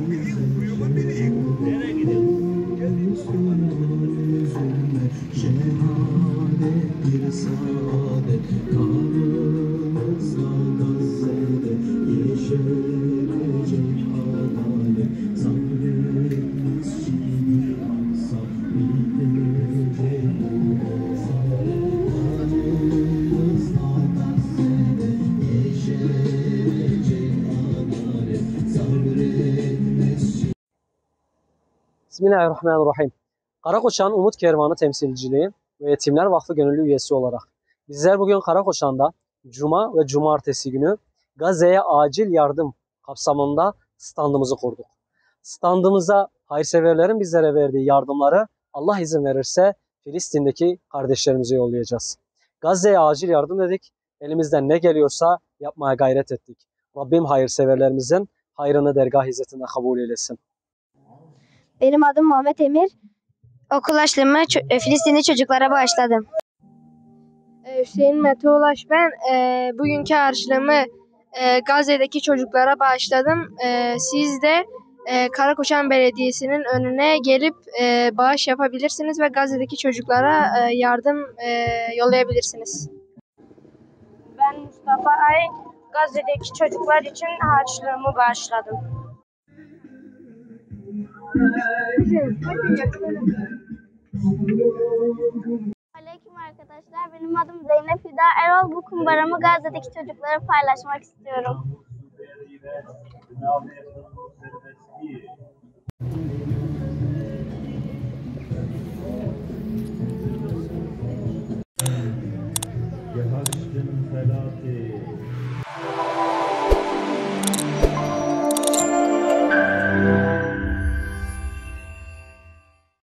Nereye gidiyorsun? Şehadet bir saadet kanımızda Gazze'de yeşerecek adalet sabretmez şimdi aksa bitecek kanımızda Gazze'de yeşerecek adalet sabretmez. Bismillahirrahmanirrahim. Karakoçan Umut Kervanı temsilciliği ve Yetimler Vakfı gönüllü üyesi olarak bizler bugün Karakoçan'da Cuma ve Cumartesi günü Gazze'ye acil yardım kapsamında standımızı kurduk. Standımıza hayırseverlerin bizlere verdiği yardımları Allah izin verirse Filistin'deki kardeşlerimize yollayacağız. Gazze'ye acil yardım dedik. Elimizden ne geliyorsa yapmaya gayret ettik. Rabbim hayırseverlerimizin hayrını dergah izzetinde kabul eylesin. Benim adım Muhammed Emir. Okul açlığımı Filistinli çocuklara bağışladım. Hüseyin Mete Ulaş ben. Bugünkü harçlığımı Gazze'deki çocuklara bağışladım. Siz de Karakoçan Belediyesi'nin önüne gelip bağış yapabilirsiniz ve Gazze'deki çocuklara yardım yollayabilirsiniz. Ben Mustafa Ay. Gazze'deki çocuklar için harçlığımı bağışladım. Aleyküm arkadaşlar. Benim adım Zeynep Hüda Erol. Bu kumbaramı Gazze'deki çocuklara paylaşmak istiyorum. Gehaştın felati